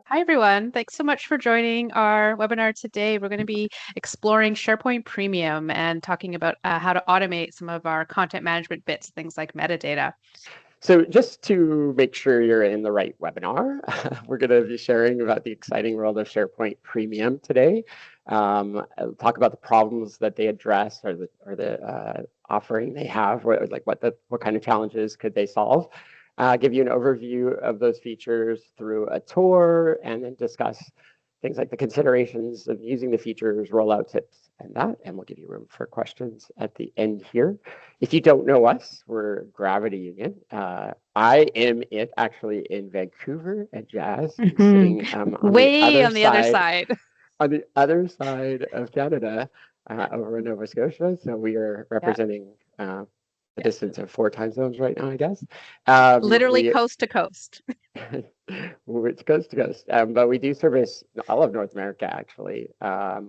Hi, everyone. Thanks so much for joining our webinar today. We're going to be exploring SharePoint Premium and talking about how to automate some of our content management bits, things like metadata. So just to make sure you're in the right webinar, we're going to be sharing about the exciting world of SharePoint Premium today. Talk about the problems that they address or the offering they have, what kind of challenges could they solve. Give you an overview of those features through a tour, and then discuss things like the considerations of using the features, rollout tips, and we'll give you room for questions at the end here. If you don't know us, we're Gravity Union. I am actually in Vancouver, and Jazz is sitting on Way the on the other side. On the other side of Canada, over in Nova Scotia. So we are representing a distance of 4 time zones right now, I guess. Literally coast to coast. Which coast to coast. But we do service all of North America, actually,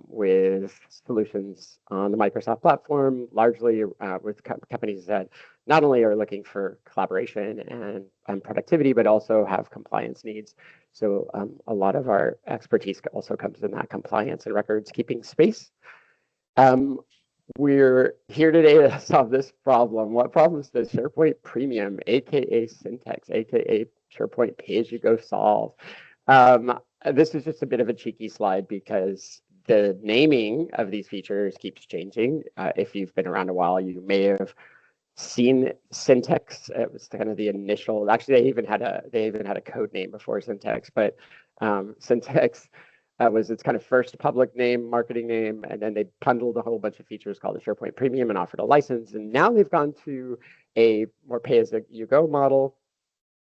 with solutions on the Microsoft platform, largely with companies that not only are looking for collaboration and productivity, but also have compliance needs. So a lot of our expertise also comes in that compliance and records keeping space. We're here today to solve this problem. What problems does SharePoint Premium, aka Syntax, aka SharePoint Pay-as-you-go solve? This is just a bit of a cheeky slide because the naming of these features keeps changing. If you've been around a while, you may have seen Syntax. It was kind of the initial. Actually, they even had a code name before Syntax, but Syntax was its kind of first public name, marketing name, and then they bundled a whole bunch of features called the SharePoint Premium and offered a license. And now they've gone to a more pay-as-you-go model.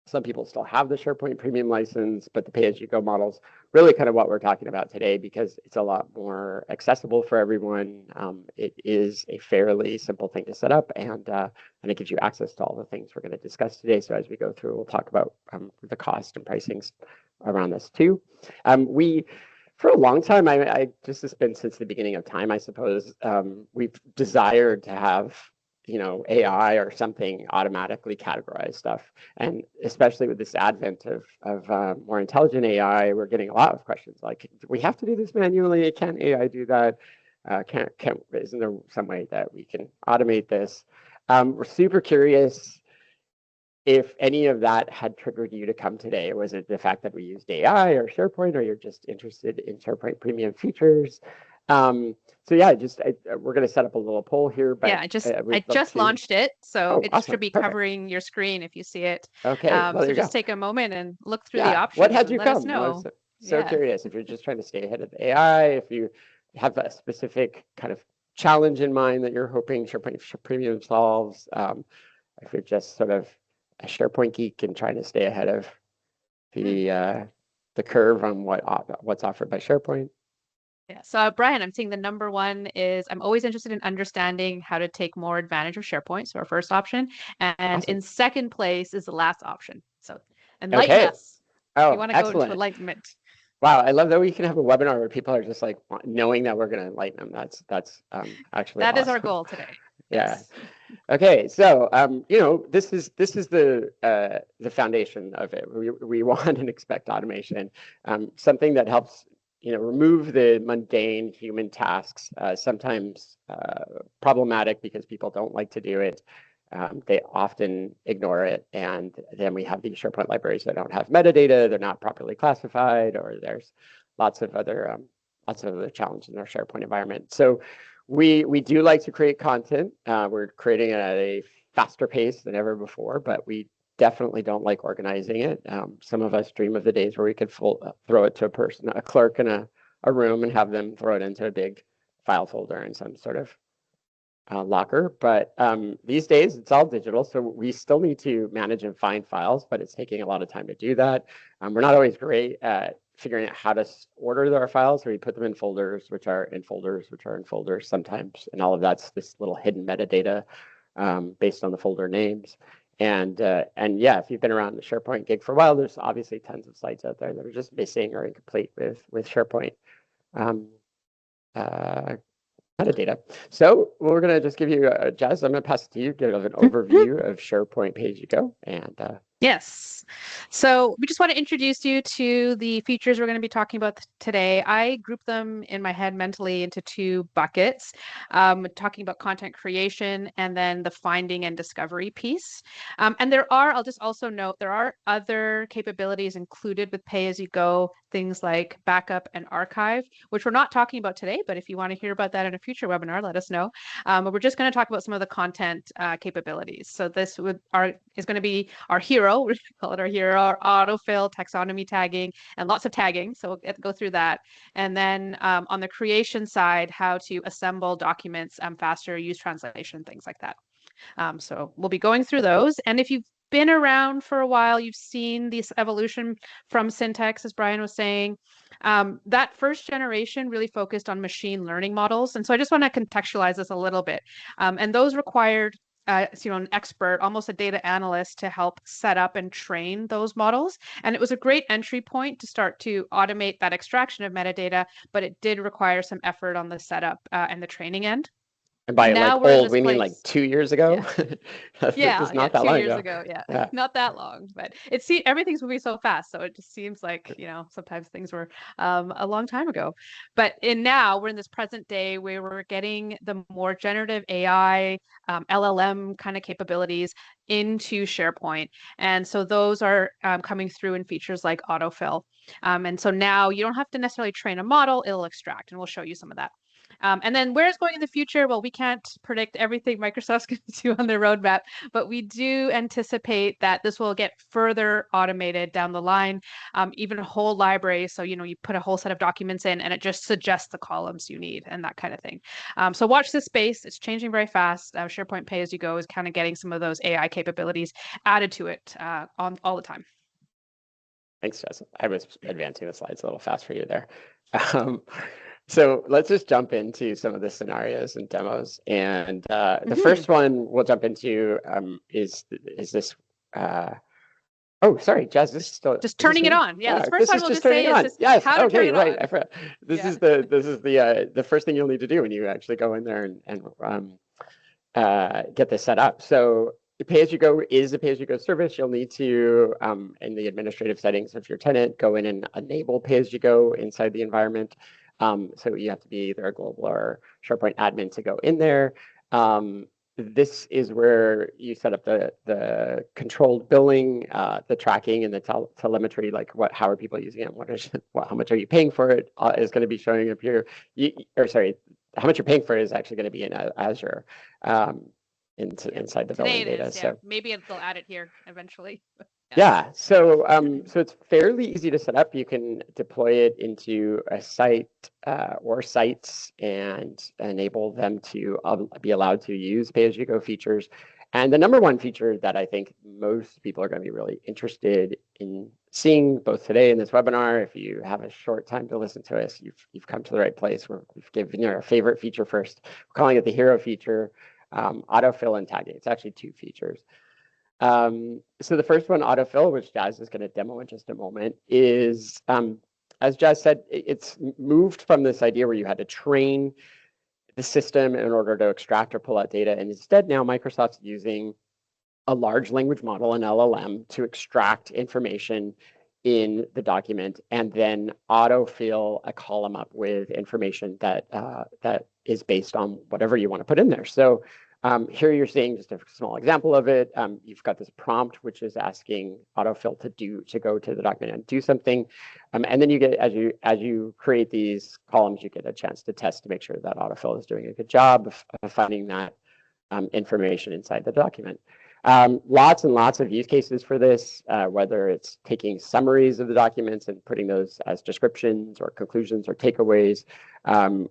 Some people still have the SharePoint Premium license, but the pay-as-you-go model's really kind of what we're talking about today because it's a lot more accessible for everyone. It is a fairly simple thing to set up, and it gives you access to all the things we're going to discuss today. So as we go through, we'll talk about the cost and pricings around this too. For a long time, I just has been since the beginning of time, I suppose, we've desired to have, AI or something automatically categorize stuff. And especially with this advent of more intelligent AI, we're getting a lot of questions like, do we have to do this manually? Can AI do that? Isn't there some way that we can automate this? We're super curious if any of that had triggered you to come today. Was it the fact that we used AI or SharePoint, or you're just interested in SharePoint Premium features? So yeah, we're going to set up a little poll here. But yeah, I just launched it, so it awesome. should be covering your screen if you see it. Okay, so just take a moment and look through the options. What had you let come? us know. So curious if you're just trying to stay ahead of AI, if you have a specific kind of challenge in mind that you're hoping SharePoint Premium solves, if you're just sort of a SharePoint geek and trying to stay ahead of the curve on what's offered by SharePoint. Yeah. So Brian, I'm seeing the number one is I'm always interested in understanding how to take more advantage of SharePoint. So our first option, and in second place is the last option. So enlighten us. Oh, you want to go into enlightenment. Wow, I love that we can have a webinar where people are just like knowing that we're going to enlighten them. That's actually that awesome. is our goal today. Yeah. Okay, so this is the foundation of it. We want and expect automation, something that helps remove the mundane human tasks, sometimes problematic because people don't like to do it. They often ignore it, and then we have these SharePoint libraries that don't have metadata, they're not properly classified, or there's lots of other challenges in our SharePoint environment. So we do like to create content. We're creating it at a faster pace than ever before, but we definitely don't like organizing it. Some of us dream of the days where we could throw it to a clerk in a room, and have them throw it into a big file folder in some sort of locker. But these days it's all digital, so we still need to manage and find files, but it's taking a lot of time to do that. We're not always great at figuring out how to order our files, so we put them in folders, which are in folders, which are in folders sometimes, and all of that's this little hidden metadata based on the folder names. And yeah, if you've been around the SharePoint gig for a while, there's obviously tons of sites out there that are just missing or incomplete with SharePoint metadata. So we're going to just give you, Jazz, I'm going to pass it to you, give an overview of SharePoint Pay-as-you-go, and Yes. So we just want to introduce you to the features we're going to be talking about today. I group them in my head mentally into two buckets, talking about content creation and then the finding and discovery piece. And I'll just also note, there are other capabilities included with pay-as-you-go, things like backup and archive, which we're not talking about today, but if you want to hear about that in a future webinar, let us know. But we're just going to talk about some of the content capabilities. So this is going to be our hero. We call it our hero, our autofill, taxonomy tagging, and lots of tagging. So we'll go through that. And then on the creation side, how to assemble documents faster, use translation, things like that. So we'll be going through those. And if you've been around for a while, you've seen this evolution from syntax, as Brian was saying. That first generation really focused on machine learning models. And so I just want to contextualize this a little bit. And those required an expert, almost a data analyst, to help set up and train those models. And it was a great entry point to start to automate that extraction of metadata, but it did require some effort on the setup and the training end. And by now like we're in old, this we mean place. like 2 years ago? Yeah. This is not that 2 long years ago. ago. Yeah. Yeah. Not that long, but everything's moving so fast. So it just seems like, sometimes things were a long time ago. But now we're in this present day where we're getting the more generative AI, LLM kind of capabilities into SharePoint. And so those are coming through in features like autofill. And so now you don't have to necessarily train a model, it'll extract, and we'll show you some of that. And then where it's going in the future, well, we can't predict everything Microsoft's going to do on their roadmap, but we do anticipate that this will get further automated down the line, even a whole library. So, you put a whole set of documents in and it just suggests the columns you need and that kind of thing. So watch this space. It's changing very fast. SharePoint Pay-as-you-go is kind of getting some of those AI capabilities added to it on all the time. Thanks, Jess. I was advancing the slides a little fast for you there. So let's just jump into some of the scenarios and demos. And the first one we'll jump into is this. Oh, sorry, Jazz. This is still just turning it on. Yeah, the first one we'll just say is just yes. how to turn it right. on. I forgot. This is the first thing you'll need to do when you actually go in there and get this set up. So pay-as-you-go is a pay-as-you-go service. You'll need to, in the administrative settings of your tenant, go in and enable pay-as-you-go inside the environment. So you have to be either a global or SharePoint admin to go in there. This is where you set up the controlled billing, the tracking, and the telemetry. Like how are people using it? How much are you paying for it? Is going to be showing up here. How much you're paying for it is actually going to be in Azure. Inside the billing data. So maybe they'll add it here eventually. So it's fairly easy to set up. You can deploy it into a site or sites and enable them to be allowed to use pay-as-you-go features. And the number one feature that I think most people are going to be really interested in seeing both today in this webinar, if you have a short time to listen to us, you've come to the right place. We've given you our favorite feature first. We're calling it the hero feature. Autofill and tagging. It's actually two features. So the first one, autofill, which Jazz is going to demo in just a moment, is, as Jazz said, it's moved from this idea where you had to train the system in order to extract or pull out data. And instead, now Microsoft's using a large language model, an LLM, to extract information in the document and then autofill a column up with information that is based on whatever you want to put in there. So here you're seeing just a small example of it. You've got this prompt which is asking autofill to go to the document and do something, and then you get as you create these columns, you get a chance to test to make sure that autofill is doing a good job of finding that information inside the document. Lots and lots of use cases for this, whether it's taking summaries of the documents and putting those as descriptions or conclusions or takeaways.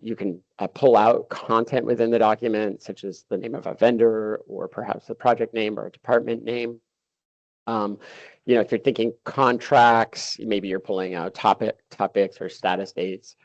You can pull out content within the document, such as the name of a vendor or perhaps a project name or a department name. If you're thinking contracts, maybe you're pulling out topics or status dates,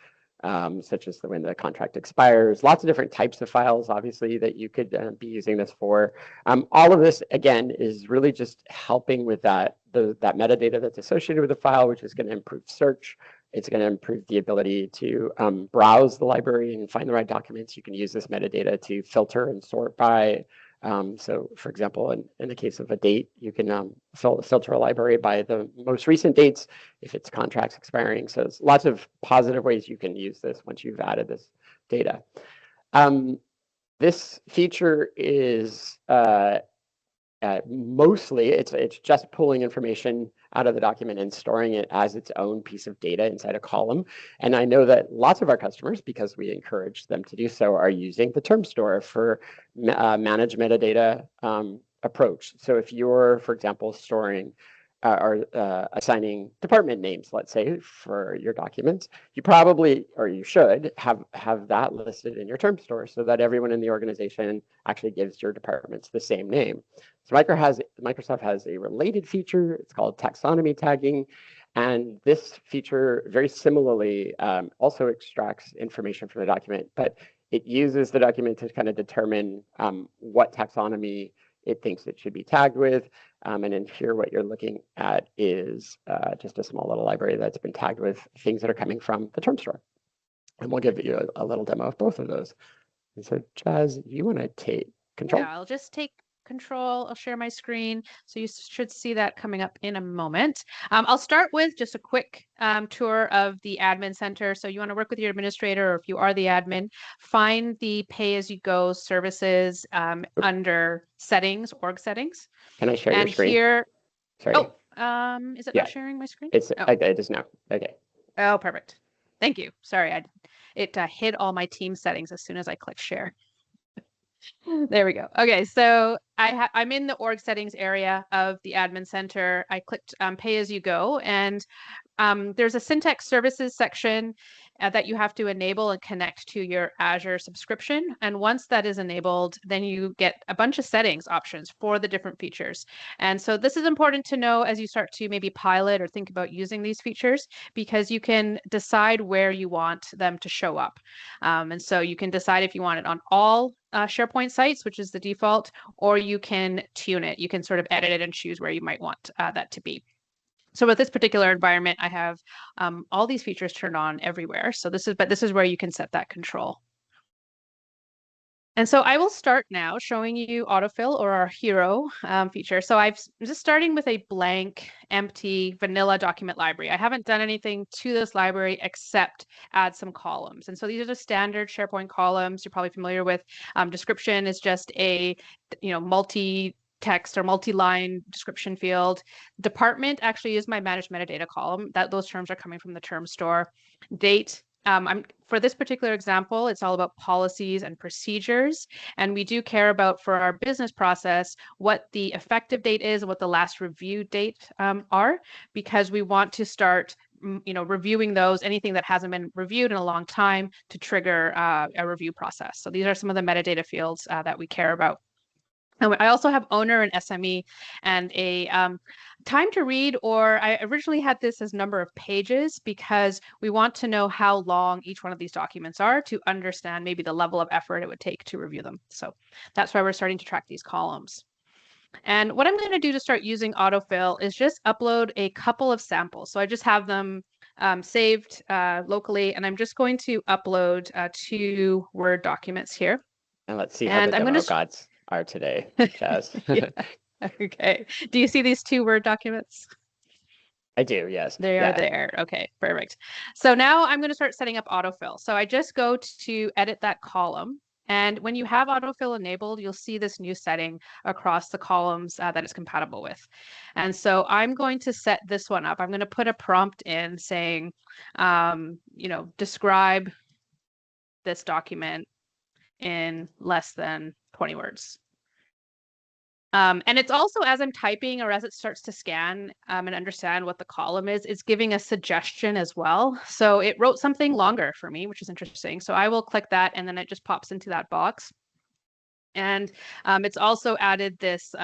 such as when the contract expires. Lots of different types of files, obviously, that you could be using this for. All of this, again, is really just helping with that metadata that's associated with the file, which is going to improve search. It's going to improve the ability to browse the library and find the right documents. You can use this metadata to filter and sort by So for example, in the case of a date, you can filter a library by the most recent dates if it's contracts expiring. So there's lots of positive ways you can use this once you've added this data. This feature is mostly it's just pulling information out of the document and storing it as its own piece of data inside a column. And I know that lots of our customers, because we encourage them to do so, are using the term store for managed metadata approach. So if you're, for example, storing or assigning department names, let's say, for your documents, you probably, or you should, have that listed in your term store so that everyone in the organization actually gives your departments the same name. So Microsoft has a related feature. It's called Taxonomy Tagging. And this feature, very similarly, also extracts information from the document, but it uses the document to kind of determine what taxonomy it thinks it should be tagged with. And in here, what you're looking at is just a small little library that's been tagged with things that are coming from the term store. And we'll give you a little demo of both of those. And so, Jazz, you want to take control? Yeah, I'll just take control. I'll share my screen. So you should see that coming up in a moment. I'll start with just a quick tour of the admin center. So you want to work with your administrator, or if you are the admin, find the pay-as-you-go services under settings, org settings. Can I share your screen? Here, sorry. Oh, is it not sharing my screen? It's it is now. Okay. Oh, perfect. Thank you. Sorry, it hid all my team settings as soon as I clicked share. There we go. Okay, so I'm in the org settings area of the admin center. I clicked pay as you go, and there's a syntax services section that you have to enable and connect to your Azure subscription. And once that is enabled, then you get a bunch of settings options for the different features. And so this is important to know as you start to maybe pilot or think about using these features, because you can decide where you want them to show up. And so you can decide if you want it on all SharePoint sites, which is the default, or you can tune it. You can sort of edit it and choose where you might want that to be. So with this particular environment, I have all these features turned on everywhere. So this is where you can set that control. And so I will start now showing you autofill, or our hero feature. So I'm just starting with a blank, empty, vanilla document library. I haven't done anything to this library except add some columns. And so these are the standard SharePoint columns you're probably familiar with. Description is just a multi-text or multi-line description field. Department actually is my managed metadata column. Those terms are coming from the term store. Date. For this particular example, it's all about policies and procedures. And we do care about, for our business process, what the effective date is and what the last review date are, because we want to start reviewing those, anything that hasn't been reviewed in a long time, to trigger a review process. So these are some of the metadata fields that we care about. I also have owner and SME, and a time to read, or I originally had this as number of pages, because we want to know how long each one of these documents are to understand maybe the level of effort it would take to review them. So that's why we're starting to track these columns. And what I'm going to do to start using autofill is just upload a couple of samples. So I just have them saved locally, and I'm just going to upload 2 Word documents here. And let's see how the demo gods are today, Jazz. Okay. Do you see these 2 Word documents? I do, yes. They are there. Okay, perfect. So now I'm going to start setting up autofill. So I just go to edit that column. And when you have autofill enabled, you'll see this new setting across the columns that it's compatible with. And so I'm going to set this one up. I'm going to put a prompt in saying, describe this document in less than 20 words. And it's also, as I'm typing or as it starts to scan and understand what the column is, it's giving a suggestion as well. So it wrote something longer for me, which is interesting. So I will click that, and then it just pops into that box. And it's also added this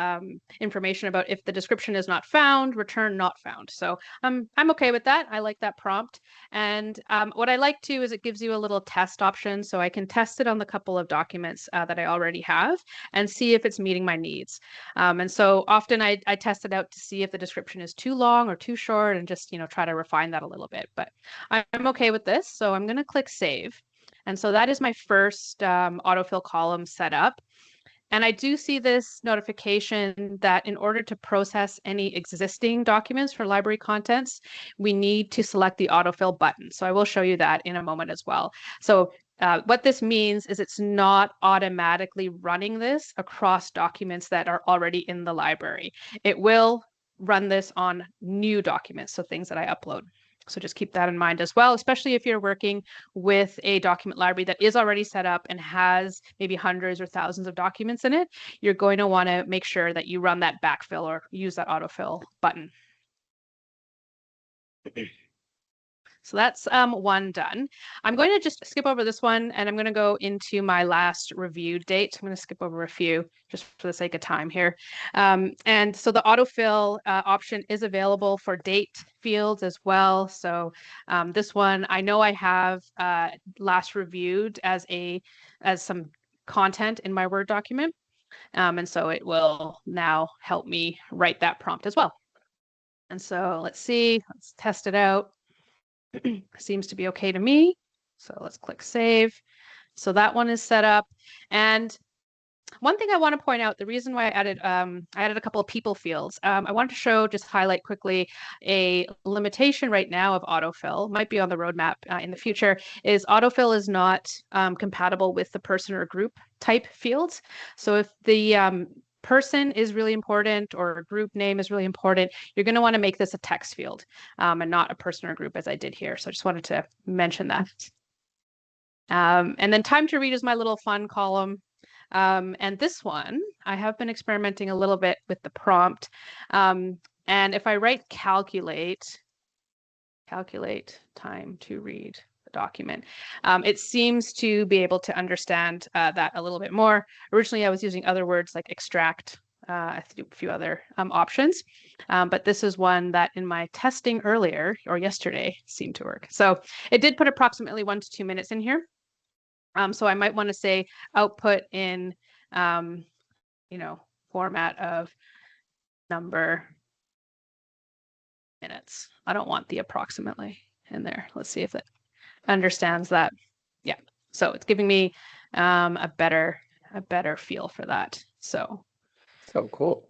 information about if the description is not found, return not found. So I'm okay with that. I like that prompt. And what I like too is it gives you a little test option. So I can test it on the couple of documents that I already have and see if it's meeting my needs. And so often I test it out to see if the description is too long or too short, and just try to refine that a little bit. But I'm okay with this. So I'm going to click save. And so that is my first autofill column set up. And I do see this notification that in order to process any existing documents for library contents, we need to select the autofill button. So I will show you that in a moment as well. So what this means is it's not automatically running this across documents that are already in the library. It will run this on new documents, so things that I upload. So just keep that in mind as well, especially if you're working with a document library that is already set up and has maybe hundreds or thousands of documents in it. You're going to want to make sure that you run that backfill or use that autofill button. So that's one done. I'm going to just skip over this one, and I'm going to go into my last review date. I'm going to skip over a few just for the sake of time here. And so the autofill option is available for date fields as well. So this one, I know I have last reviewed as some content in my Word document. And so it will now help me write that prompt as well. And so let's see, let's test it out. Seems to be okay to me. So let's click save. So that one is set up. And one thing I want to point out, the reason why I added a couple of people fields. I wanted to just highlight quickly a limitation right now of autofill, might be on the roadmap in the future, is autofill is not compatible with the person or group type fields. So if the person is really important or a group name is really important, you're going to want to make this a text field and not a person or group as I did here. So I just wanted to mention that. And then time to read is my little fun column. And this one, I have been experimenting a little bit with the prompt. And if I write calculate time to read the document, it seems to be able to understand that a little bit more. Originally, I was using other words like extract, a few other options. But this is one that in my testing earlier or yesterday seemed to work. So it did put approximately 1 to 2 minutes in here. So I might want to say output in, format of number minutes. I don't want the approximately in there. Let's see if it understands that. Yeah. So it's giving me a better feel for that. So cool.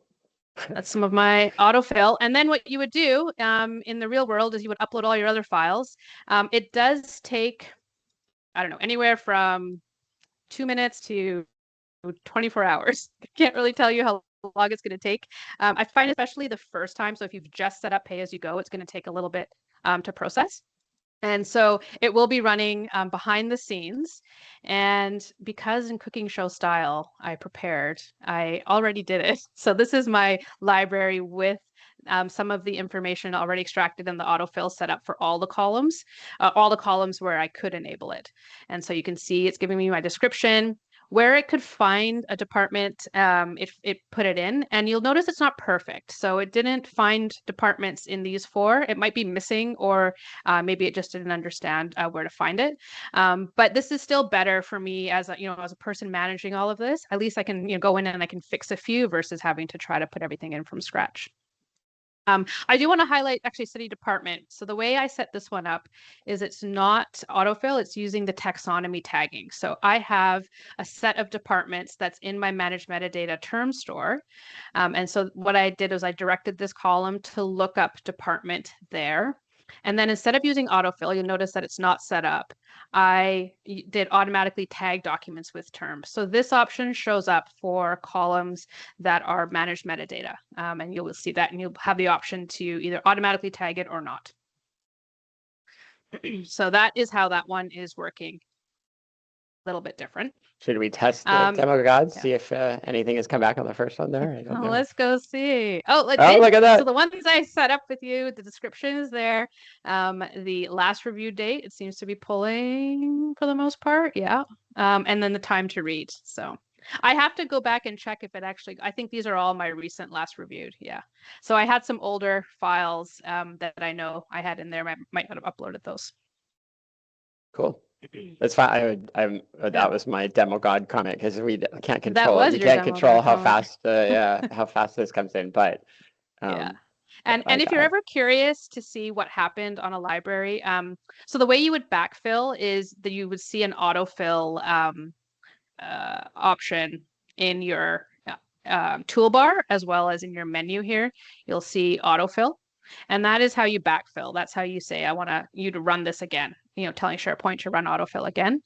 That's some of my autofill. And then what you would do in the real world is you would upload all your other files. It does take, I don't know, anywhere from 2 minutes to 24 hours. I can't really tell you how long it's going to take. I find especially the first time, so if you've just set up pay as you go, it's going to take a little bit to process. And so it will be running behind the scenes. And because in Cooking Show Style, I already did it. So this is my library with some of the information already extracted in the autofill set up for all the columns where I could enable it. And so you can see it's giving me my description, where it could find a department, it put it in, and you'll notice it's not perfect. So it didn't find departments in these 4. It might be missing, or maybe it just didn't understand where to find it. But this is still better for me as a person managing all of this. At least I can go in and I can fix a few versus having to try to put everything in from scratch. I do want to highlight actually city department. So the way I set this one up is it's not autofill, it's using the taxonomy tagging. So I have a set of departments that's in my managed metadata term store. And so what I did was I directed this column to look up department there. And then instead of using autofill, you'll notice that it's not set up. I did automatically tag documents with terms. So this option shows up for columns that are managed metadata. And you will see that, and you'll have the option to either automatically tag it or not. So that is how that one is working. A little bit different. Should we test the demo gods, see if anything has come back on the first one there? I don't know. Let's go see. Oh, look at that. So the ones I set up with you, the description is there. The last review date, it seems to be pulling for the most part. Yeah. And then the time to read. So I have to go back and check if it actually, I think these are all my recent last reviewed. Yeah. So I had some older files that I know I had in there. I might not have uploaded those. Cool. That's fine. That was my demo god comment, because we can't control it. You can't control how fast how fast this comes in. But yeah. And if you're ever curious to see what happened on a library, so the way you would backfill is that you would see an autofill option in your toolbar as well as in your menu here, you'll see autofill. And that is how you backfill. That's how you say, I want you to run this again, telling SharePoint to run autofill again.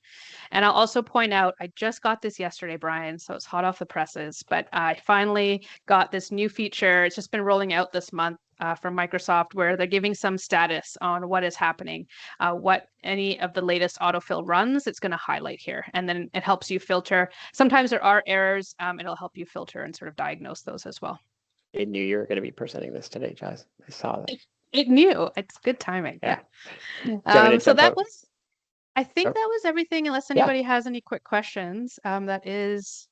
And I'll also point out, I just got this yesterday, Brian, so it's hot off the presses, but I finally got this new feature. It's just been rolling out this month from Microsoft, where they're giving some status on what is happening, what any of the latest autofill runs, it's going to highlight here. And then it helps you filter. Sometimes there are errors. It'll help you filter and sort of diagnose those as well. It knew you were going to be presenting this today, Jazz. I saw that. It knew. It's good timing. Yeah. So that was, I think that was everything, unless anybody has any quick questions. That is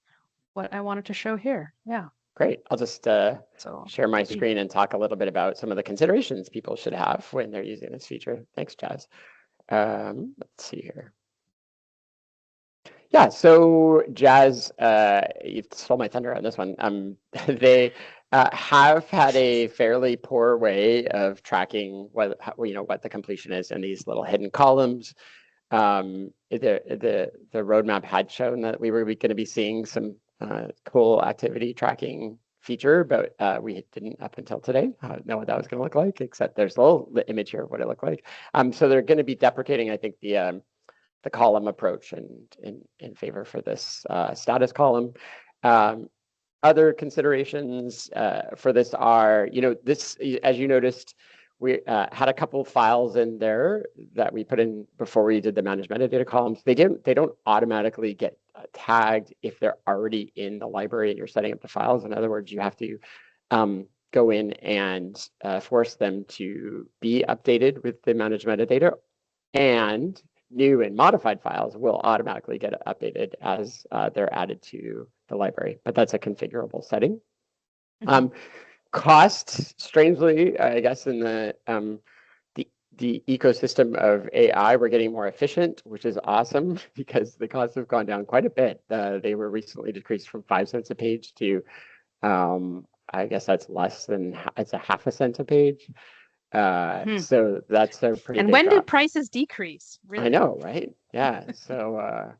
what I wanted to show here. Yeah. Great. I'll just share my screen and talk a little bit about some of the considerations people should have when they're using this feature. Thanks, Jazz. Let's see here. Yeah, so Jazz, you stole my thunder on this one. They have had a fairly poor way of tracking what the completion is in these little hidden columns. The roadmap had shown that we were going to be seeing some cool activity tracking feature, but we didn't up until today know what that was going to look like, except there's a little image here of what it looked like. So they're going to be deprecating, I think, the column approach in favor for this status column. Other considerations for this are, this, as you noticed, we had a couple files in there that we put in before we did the manage metadata columns. They don't automatically get tagged if they're already in the library and you're setting up the files. In other words, you have to go in and force them to be updated with the manage metadata, and new and modified files will automatically get updated as they're added to the library, but that's a configurable setting. Cost, strangely, I guess, in the ecosystem of AI, we're getting more efficient, which is awesome because the costs have gone down quite a bit. They were recently decreased from 5 cents a page to, I guess that's less than, it's a half a cent a page. So that's a pretty and big when drop. did prices decrease? Really? I know, right? Yeah. So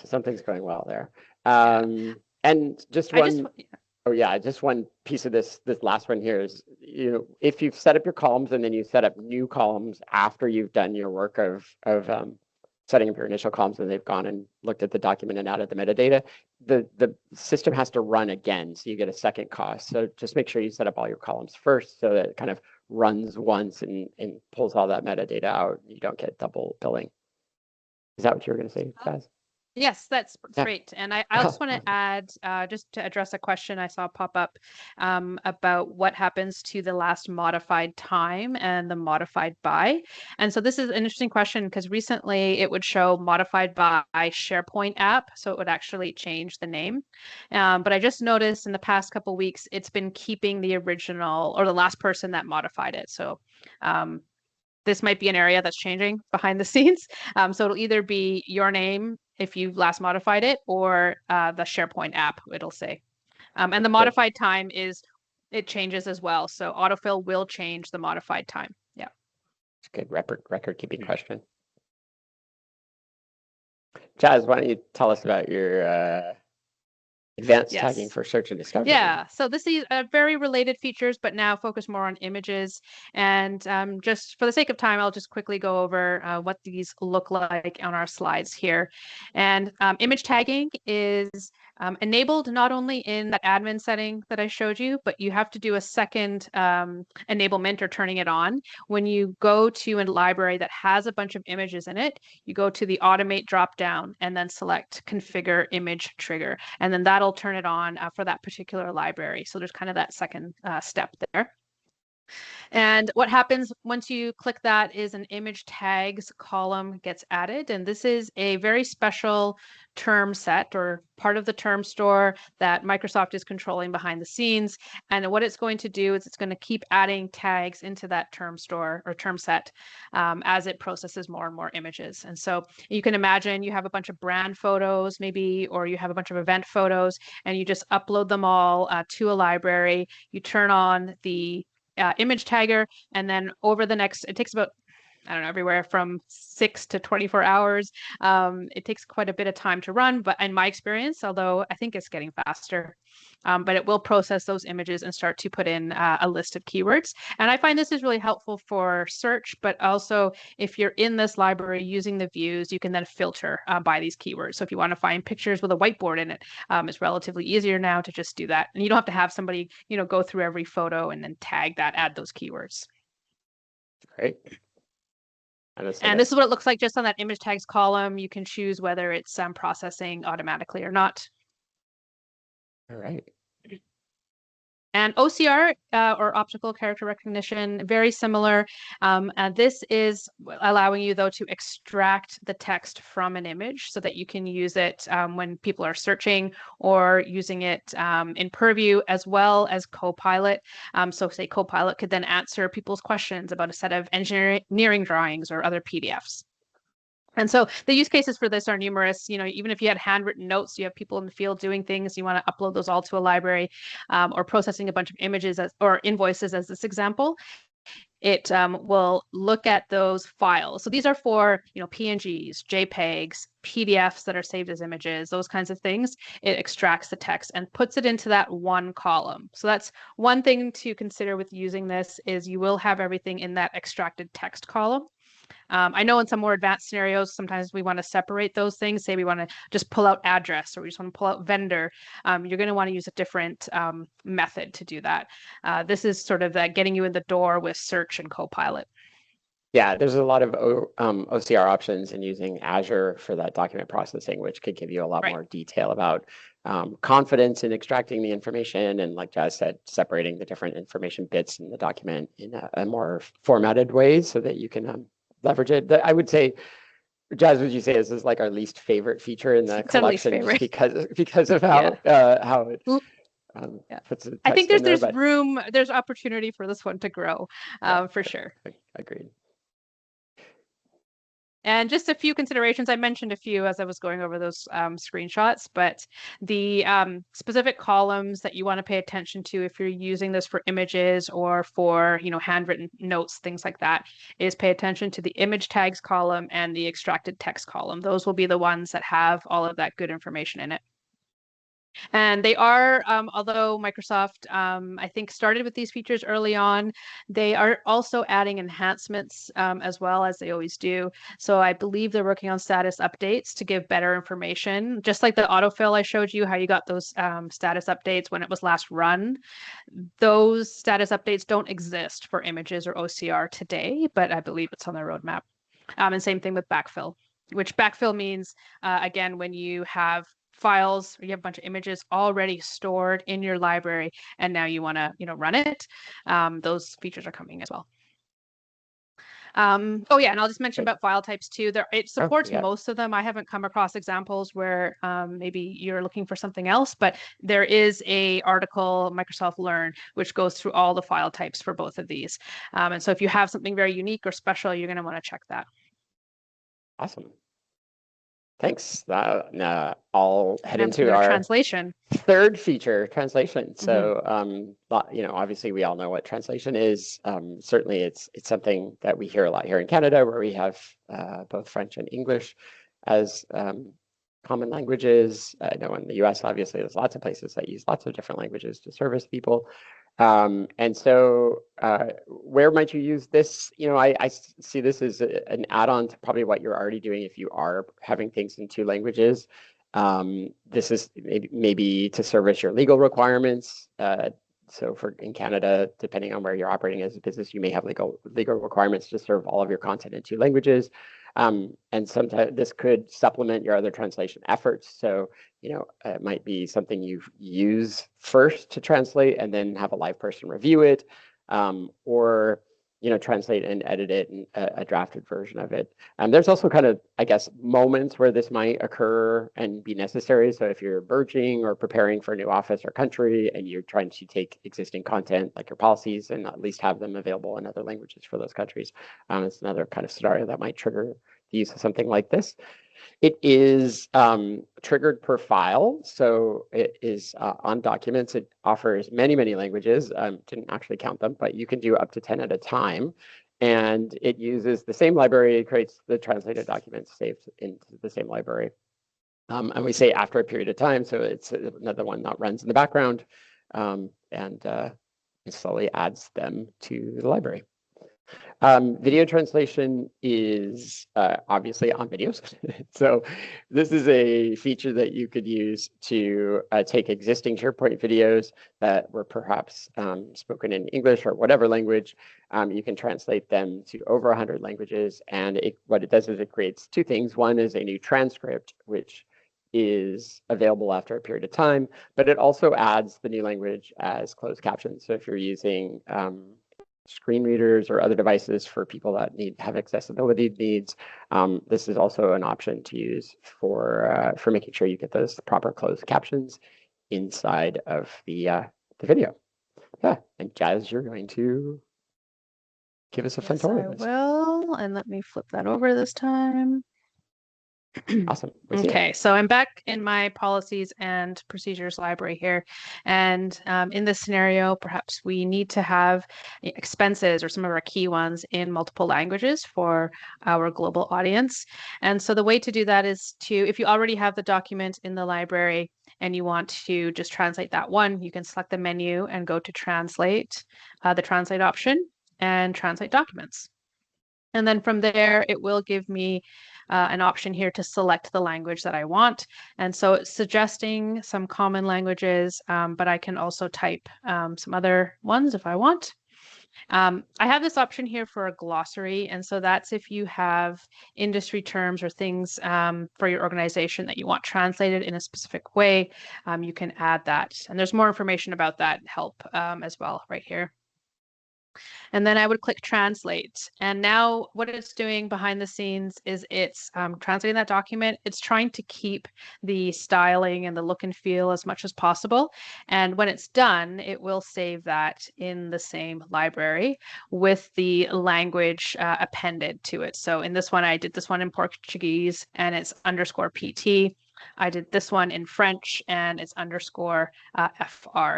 something's going well there. And just one. Oh yeah, just one piece of this last one here is, if you've set up your columns and then you set up new columns after you've done your work of setting up your initial columns and they've gone and looked at the document and added the metadata, the system has to run again, so you get a second cost. So just make sure you set up all your columns first so that it kind of runs once and pulls all that metadata out. You don't get double billing. Is that what you were going to say, Jazz? Yes, that's great. And I just want to add, just to address a question I saw pop up about what happens to the last modified time and the modified by. And so this is an interesting question because recently it would show modified by SharePoint app, so it would actually change the name. But I just noticed in the past couple of weeks, it's been keeping the original or the last person that modified it. So this might be an area that's changing behind the scenes. So it'll either be your name if you last modified it, or the SharePoint app, it'll say. And the modified time it changes as well. So autofill will change the modified time. Yeah. It's a good record keeping question. Jazz, why don't you tell us about your advanced tagging for search and discovery? Yeah, so this is very related features, but now focus more on images. And just for the sake of time, I'll just quickly go over what these look like on our slides here. And image tagging is enabled not only in that admin setting that I showed you, but you have to do a second enablement or turning it on. When you go to a library that has a bunch of images in it, you go to the automate dropdown and then select configure image trigger. And then that'll turn it on for that particular library. So there's kind of that second step there. And what happens once you click that is an image tags column gets added. And this is a very special term set or part of the term store that Microsoft is controlling behind the scenes. And what it's going to do is it's going to keep adding tags into that term store or term set as it processes more and more images. And so you can imagine you have a bunch of brand photos maybe, or you have a bunch of event photos, and you just upload them all to a library. You turn on the image tagger, and then over the next, it takes about I don't know, everywhere from 6 to 24 hours. It takes quite a bit of time to run, but in my experience, although I think it's getting faster, but it will process those images and start to put in a list of keywords. And I find this is really helpful for search, but also if you're in this library using the views, you can then filter by these keywords. So if you want to find pictures with a whiteboard in it, it's relatively easier now to just do that. And you don't have to have somebody, go through every photo and then tag that, add those keywords. Great. And this is what it looks like just on that image tags column. You can choose whether it's processing automatically or not. All right. And OCR, or optical character recognition, very similar. This is allowing you, though, to extract the text from an image so that you can use it when people are searching or using it in Purview, as well as Copilot. So say Copilot could then answer people's questions about a set of engineering drawings or other PDFs. And so the use cases for this are numerous. Even if you had handwritten notes, you have people in the field doing things, you want to upload those all to a library, or processing a bunch of images or invoices as this example. It will look at those files. So these are for, PNGs, JPEGs, PDFs that are saved as images, those kinds of things. It extracts the text and puts it into that one column. So that's one thing to consider with using this, is you will have everything in that extracted text column. I know in some more advanced scenarios, sometimes we want to separate those things. Say we want to just pull out address, or we just want to pull out vendor. You're going to want to use a different method to do that. This is sort of that getting you in the door with search and Copilot. Yeah, there's a lot of OCR options in using Azure for that document processing, which could give you a lot more detail about confidence in extracting the information, and, like Jazz said, separating the different information bits in the document in a more formatted way so that you can leverage it. I would say, Jazz, would you say this is like our least favorite feature in the collection, just because of how it puts the text I think in there, there's room, there's opportunity for this one to grow, for sure. Agreed. And just a few considerations. I mentioned a few as I was going over those screenshots, but the specific columns that you want to pay attention to if you're using this for images or for, handwritten notes, things like that, is pay attention to the image tags column and the extracted text column. Those will be the ones that have all of that good information in it. And they are, although Microsoft, I think, started with these features early on, they are also adding enhancements as well, as they always do. So I believe they're working on status updates to give better information, just like the autofill I showed you, how you got those status updates when it was last run. Those status updates don't exist for images or OCR today, but I believe it's on their roadmap. And same thing with backfill, which backfill means, again, when you have files, or you have a bunch of images already stored in your library, and now you want to, run it. Those features are coming as well. Oh yeah, and I'll just mention about file types too. It supports most of them. I haven't come across examples where maybe you're looking for something else, but there is a article, Microsoft Learn, which goes through all the file types for both of these. And so if you have something very unique or special, you're going to want to check that. Awesome. Thanks. I'll head into our translation. Third feature, translation. So, obviously we all know what translation is. Certainly it's something that we hear a lot here in Canada, where we have both French and English as common languages. I know in the US, obviously, there's lots of places that use lots of different languages to service people. And so where might you use this? I see this as an add-on to probably what you're already doing if you are having things in two languages. This is maybe to service your legal requirements. So in Canada, depending on where you're operating as a business, you may have legal requirements to serve all of your content in two languages. And sometimes this could supplement your other translation efforts. So, it might be something you use first to translate and then have a live person review it, or, translate and edit it in a drafted version of it. There's also kind of, I guess, moments where this might occur and be necessary. So if you're merging or preparing for a new office or country, and you're trying to take existing content like your policies and at least have them available in other languages for those countries, it's another kind of scenario that might trigger the use of something like this. It is triggered per file, so it is on documents. It offers many, many languages. Didn't actually count them, but you can do up to 10 at a time. and it uses the same library. It creates the translated documents saved into the same library. And we say after a period of time, so it's another one that runs in the background, and it slowly adds them to the library. Video translation is obviously on videos. So this is a feature that you could use to take existing SharePoint videos that were perhaps spoken in English or whatever language. You can translate them to over 100 languages. And what it does is it creates two things. One is a new transcript, which is available after a period of time, but it also adds the new language as closed captions. So if you're using screen readers or other devices for people that have accessibility needs, this is also an option to use for making sure you get those proper closed captions inside of the video. Yeah, and Jazz, you're going to give us a fun tour of this. I will, and let me flip that over this time. Awesome. Okay, so I'm back in my policies and procedures library here. And in this scenario, perhaps we need to have expenses or some of our key ones in multiple languages for our global audience. And so the way to do that is if you already have the document in the library and you want to just translate that one, you can select the menu and go to translate, the translate option, and translate documents. And then from there, it will give me an option here to select the language that I want. And so it's suggesting some common languages, but I can also type some other ones if I want. I have this option here for a glossary. And so that's if you have industry terms or things for your organization that you want translated in a specific way, you can add that. And there's more information about that help as well right here. And then I would click translate. And now what it's doing behind the scenes is it's translating that document. It's trying to keep the styling and the look and feel as much as possible. And when it's done, it will save that in the same library with the language appended to it. So in this one, I did this one in Portuguese and it's _PT. I did this one in French and it's _FR.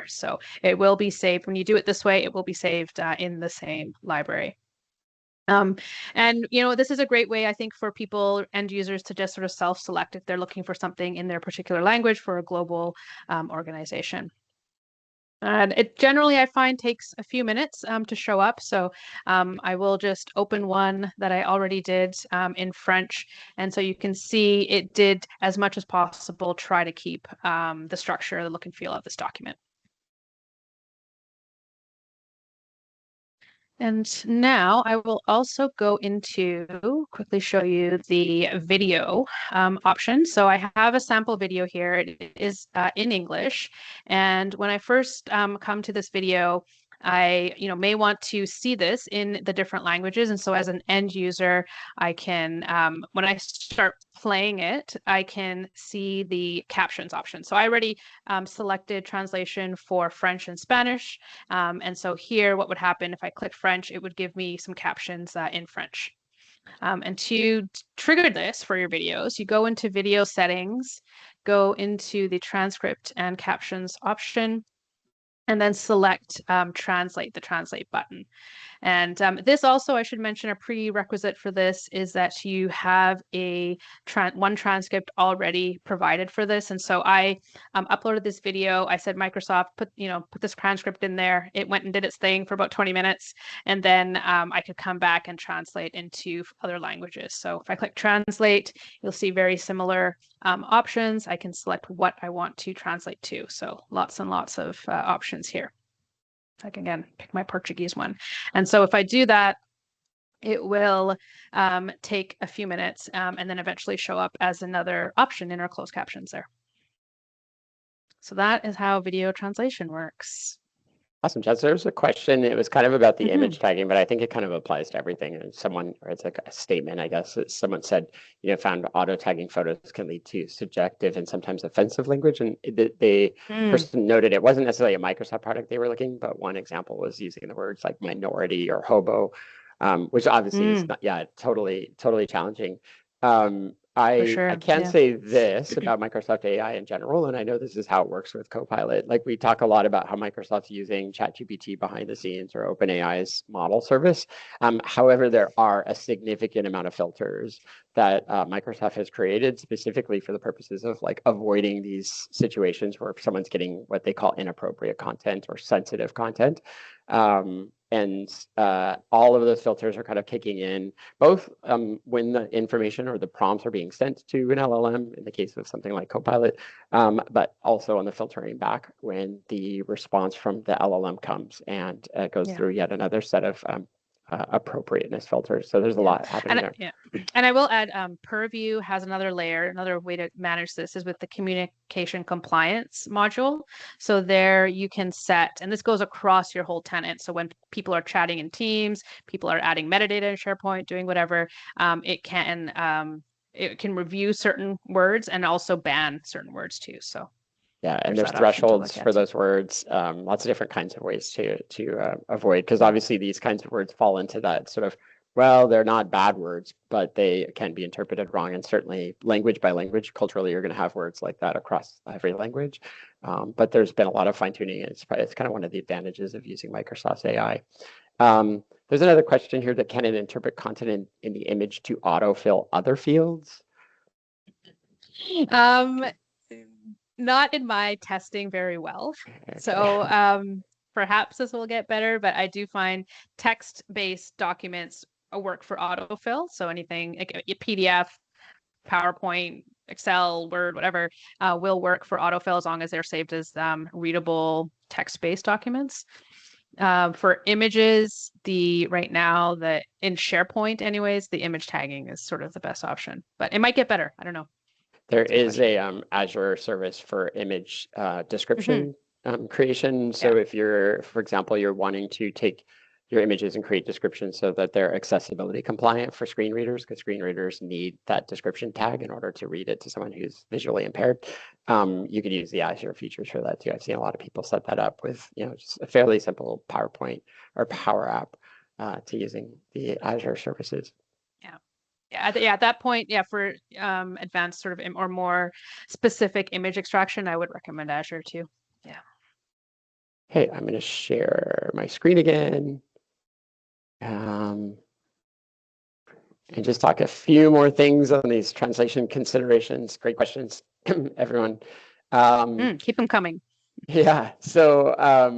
So it will be saved. When you do it this way, it will be saved in the same library. And, this is a great way, I think, for people, end users, to just sort of self-select if they're looking for something in their particular language for a global organization. And it generally, I find, takes a few minutes to show up. So I will just open one that I already did in French. And so you can see it did, as much as possible, try to keep the structure, the look and feel of this document. And now I will also go quickly show you the video option. So I have a sample video here. It is in English. And when I first come to this video, I may want to see this in the different languages. And so as an end user, I can, when I start playing it, I can see the captions option. So I already selected translation for French and Spanish. And so here, what would happen if I click French, it would give me some captions in French. And to trigger this for your videos, you go into video settings, go into the transcript and captions option, and then select translate, the translate button. And this also, I should mention, a prerequisite for this is that you have one transcript already provided for this. And so I uploaded this video. I said, Microsoft, put this transcript in there. It went and did its thing for about 20 minutes. And then I could come back and translate into other languages. So if I click translate, you'll see very similar options. I can select what I want to translate to. So lots and lots of options here. I can, again, pick my Portuguese one. And so if I do that, it will take a few minutes and then eventually show up as another option in our closed captions there. So that is how video translation works. Awesome, Jess. There's a question. It was kind of about the image tagging, but I think it kind of applies to everything. And it's like a statement, I guess. Someone said, found auto tagging photos can lead to subjective and sometimes offensive language. And the person noted it wasn't necessarily a Microsoft product they were looking, but one example was using the words like minority or hobo, which obviously is not, totally challenging. I sure. can Yeah. say this about Microsoft AI in general, and I know this is how it works with Copilot. Like we talk a lot about how Microsoft's using ChatGPT behind the scenes or OpenAI's model service. However, there are a significant amount of filters that Microsoft has created specifically for the purposes of like avoiding these situations where someone's getting what they call inappropriate content or sensitive content. And all of those filters are kind of kicking in, both when the information or the prompts are being sent to an LLM, in the case of something like Copilot, but also on the filtering back when the response from the LLM comes and goes through yet another set of appropriateness filters. So there's a lot happening there. Yeah. And I will add, Purview has another layer. Another way to manage this is with the communication compliance module. So there you can set, and this goes across your whole tenant. So when people are chatting in Teams, people are adding metadata in SharePoint, doing whatever, it can review certain words and also ban certain words too. So yeah, and there's thresholds for those words, lots of different kinds of ways to avoid, because obviously these kinds of words fall into that sort of, well, they're not bad words, but they can be interpreted wrong. And certainly language by language, culturally, you're going to have words like that across every language. But there's been a lot of fine tuning. And it's kind of one of the advantages of using Microsoft's AI. There's another question here that can it interpret content in the image to autofill other fields? Not in my testing very well. Okay. So perhaps this will get better, but I do find text-based documents work for autofill. So anything like a PDF, PowerPoint, Excel, Word, whatever, will work for autofill as long as they're saved as readable text-based documents. For images, right now, in SharePoint anyways, the image tagging is sort of the best option, but it might get better. I don't know. There is a Azure service for image description creation. So if you're, for example, you're wanting to take your images and create descriptions so that they're accessibility compliant for screen readers, because screen readers need that description tag in order to read it to someone who's visually impaired. You could use the Azure features for that too. I've seen a lot of people set that up with, just a fairly simple PowerPoint or Power App to using the Azure services. Yeah, at that point, for advanced sort of or more specific image extraction, I would recommend Azure too. Yeah. Hey, I'm going to share my screen again. And just talk a few more things on these translation considerations. Great questions, everyone. Keep them coming. Yeah, so I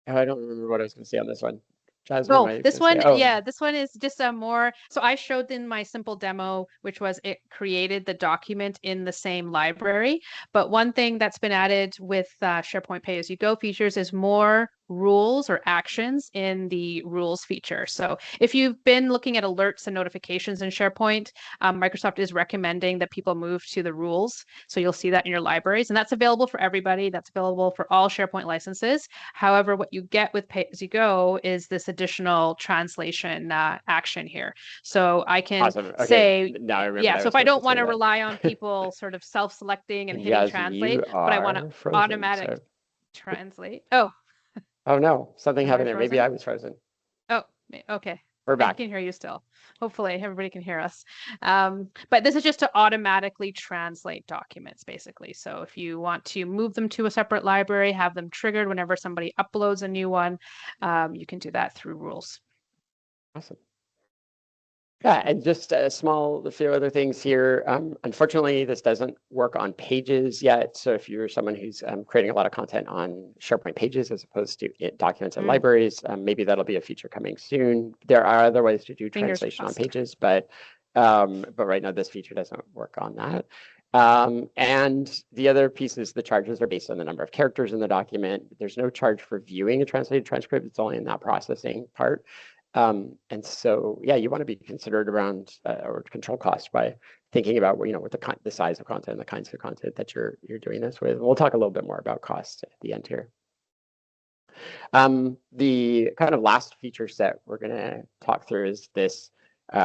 don't remember what I was going to say on this one. Jasmine, this one, this one is just a more, so I showed in my simple demo, which was it created the document in the same library. But one thing that's been added with SharePoint Pay-as-you-go features is more rules or actions in the rules feature. So if you've been looking at alerts and notifications in SharePoint, Microsoft is recommending that people move to the rules. So you'll see that in your libraries, and that's available for everybody. That's available for all SharePoint licenses. However, what you get with Pay-as-you-go is this additional translation action here. So I can say, so if I don't want to rely on people sort of self-selecting and hitting translate, but I want to automatic translate. Oh no, something happened there. Maybe I was frozen. Oh, okay. We're back. I can hear you still. Hopefully everybody can hear us. But this is just to automatically translate documents, basically. So if you want to move them to a separate library, have them triggered whenever somebody uploads a new one, you can do that through rules. Awesome. Yeah, and just a few other things here. Unfortunately, this doesn't work on pages yet. So if you're someone who's creating a lot of content on SharePoint pages as opposed to documents and libraries, maybe that'll be a feature coming soon. There are other ways to do translation on pages, but right now this feature doesn't work on that. And the other piece is the charges are based on the number of characters in the document. There's no charge for viewing a translated transcript. It's only in that processing part. And so, you want to be considered around or control costs by thinking about what the size of content and the kinds of content that you're doing this with. We'll talk a little bit more about cost at the end here. The kind of last feature set we're going to talk through is this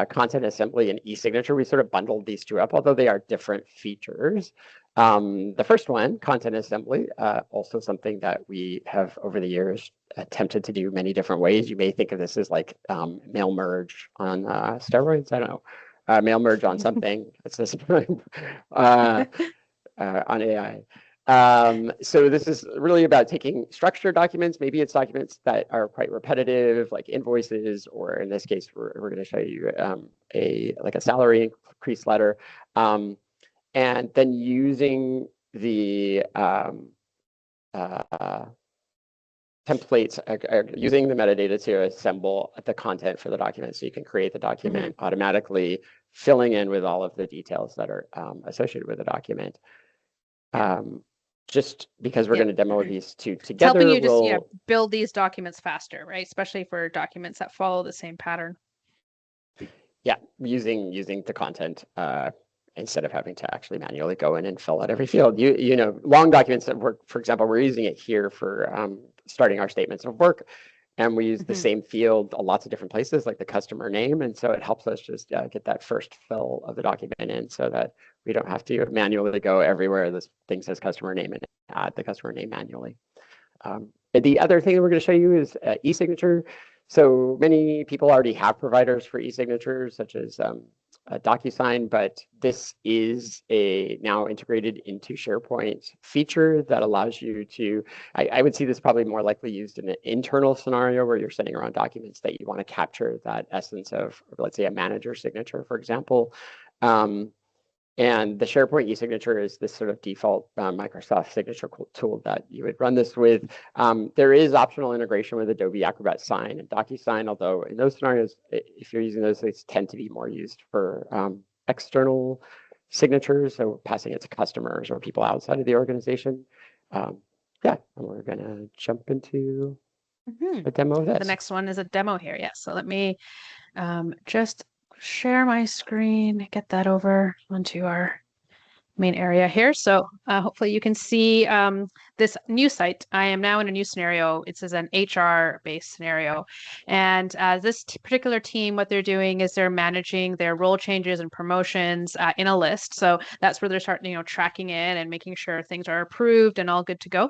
content assembly and eSignature. We sort of bundled these two up, although they are different features. The first one, content assembly, also something that we have over the years attempted to do many different ways. You may think of this as like mail merge on steroids. I don't know. mail merge on something. It's this on AI. So this is really about taking structured documents. Maybe it's documents that are quite repetitive, like invoices, or in this case, we're going to show you a salary increase letter, and then using the templates, using the metadata to assemble the content for the document, so you can create the document automatically, filling in with all of the details that are associated with the document. Just because we're going to demo these two together, it's helping you just build these documents faster, right? Especially for documents that follow the same pattern. Yeah, using the content instead of having to actually manually go in and fill out every field. You know, long documents that work, for example, we're using it here for starting our statements of work, and we use the same field lots of different places, like the customer name, and so it helps us just get that first fill of the document in, so that we don't have to manually go everywhere this thing says customer name and add the customer name manually. The other thing that we're going to show you is eSignature. So many people already have providers for eSignatures, such as DocuSign, but this is a now integrated into SharePoint feature that allows you to, I would see this probably more likely used in an internal scenario where you're sending around documents that you want to capture that essence of, let's say, a manager signature, for example. And the SharePoint eSignature is this sort of default Microsoft signature tool that you would run this with. There is optional integration with Adobe Acrobat Sign and DocuSign, although in those scenarios, if you're using those, they tend to be more used for external signatures, so passing it to customers or people outside of the organization. Yeah, and we're going to jump into a demo of this. The next one is a demo here. Yeah, so let me just share my screen, get that over onto our main area here. So hopefully you can see this new site. I am now in a new scenario. It is an HR-based scenario. And this particular team, what they're doing is they're managing their role changes and promotions in a list. So that's where they're starting, tracking in and making sure things are approved and all good to go.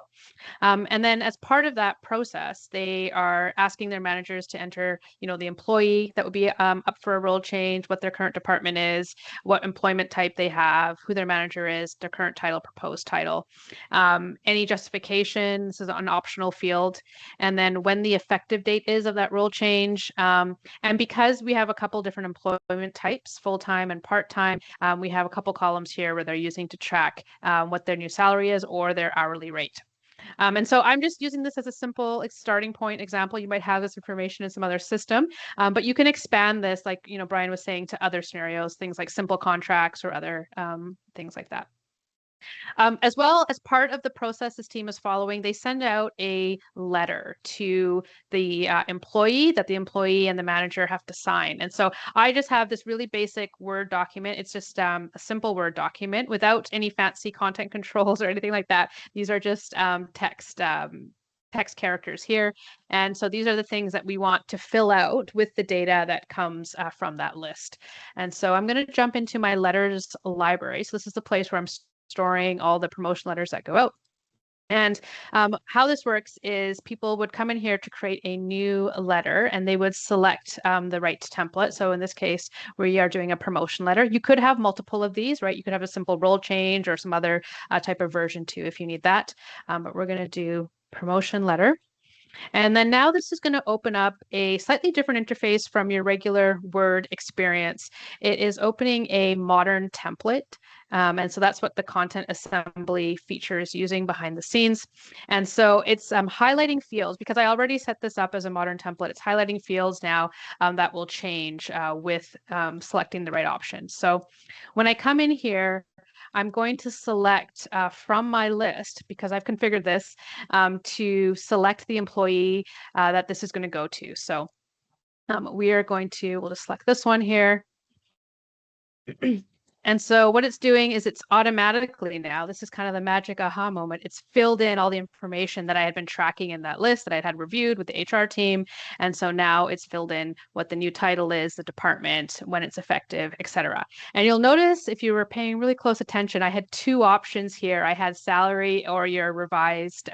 And then as part of that process, they are asking their managers to enter, the employee that would be up for a role change, what their current department is, what employment type they have, who their manager is, their current title, proposed title, any justification. This is an optional field. And then when the effective date is of that role change. And because we have a couple different employment types, full-time and part-time, we have a couple columns here where they're using to track what their new salary is or their hourly rate. And so I'm just using this as a simple starting point example. You might have this information in some other system, but you can expand this, like Brian was saying, to other scenarios, things like simple contracts or other things like that. As well as part of the process this team is following, they send out a letter to the employee that the employee and the manager have to sign. And so I just have this really basic Word document. It's just a simple Word document without any fancy content controls or anything like that. These are just text characters here. And so these are the things that we want to fill out with the data that comes from that list. And so I'm going to jump into my letters library. So this is the place where I'm storing all the promotion letters that go out. And how this works is people would come in here to create a new letter and they would select the right template. So in this case, we are doing a promotion letter. You could have multiple of these, right? You could have a simple role change or some other type of version too if you need that. But we're going to do promotion letter. And then now this is going to open up a slightly different interface from your regular Word experience. It is opening a modern template. And so that's what the content assembly feature is using behind the scenes. And so it's highlighting fields, because I already set this up as a modern template. It's highlighting fields now that will change with selecting the right option. So when I come in here, I'm going to select from my list, because I've configured this, to select the employee that this is going to go to. So we'll just select this one here. And so what it's doing is it's automatically now, this is kind of the magic aha moment. It's filled in all the information that I had been tracking in that list that I had reviewed with the HR team. And so now it's filled in what the new title is, the department, when it's effective, etc. And you'll notice if you were paying really close attention, I had two options here. I had salary or your revised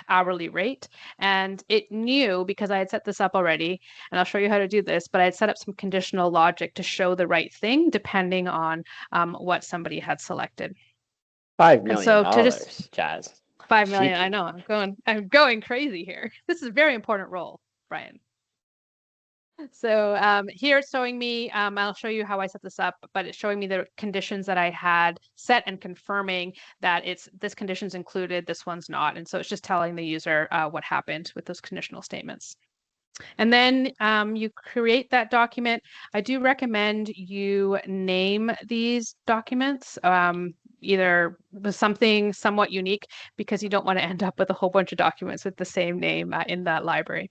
hourly rate. And it knew, because I had set this up already, and I'll show you how to do this, but I had set up some conditional logic to show the right thing depending on what somebody had selected. $5 million, Jazz. 5 million. Cheeky. I know. I'm going crazy here. This is a very important role, Brian. So here it's showing me, I'll show you how I set this up, but it's showing me the conditions that I had set and confirming that this condition's included, this one's not. And so it's just telling the user what happened with those conditional statements. And then you create that document. I do recommend you name these documents, either with something somewhat unique, because you don't want to end up with a whole bunch of documents with the same name in that library.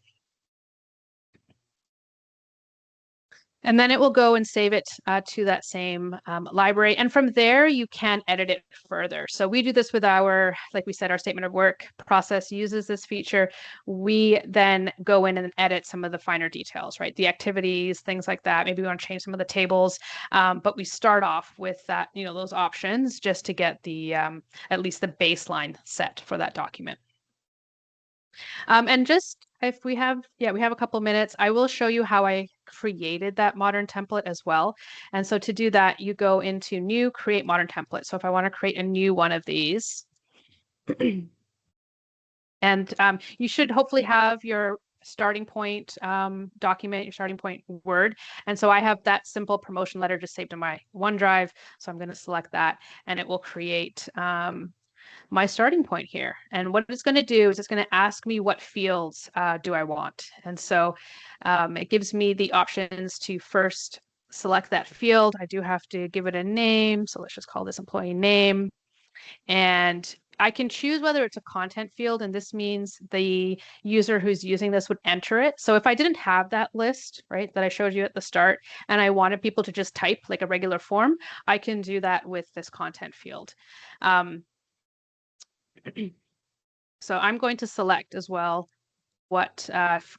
And then it will go and save it to that same library. And from there, you can edit it further. So we do this with our, like we said, our statement of work process uses this feature. We then go in and edit some of the finer details, right? The activities, things like that. Maybe we want to change some of the tables. But we start off with that, those options just to get the at least the baseline set for that document. And just if we have a couple minutes, I will show you how I created that modern template as well. And so to do that, you go into new, create modern template. So if I want to create a new one of these, and you should hopefully have your starting point document, your starting point Word. And so I have that simple promotion letter just saved in my OneDrive. So I'm going to select that and it will create my starting point here. And what it's going to do is it's going to ask me what fields do I want. And so it gives me the options to first select that field. I do have to give it a name. So let's just call this employee name. And I can choose whether it's a content field, and this means the user who's using this would enter it. So if I didn't have that list, right, that I showed you at the start, and I wanted people to just type like a regular form, I can do that with this content field. So I'm going to select as well what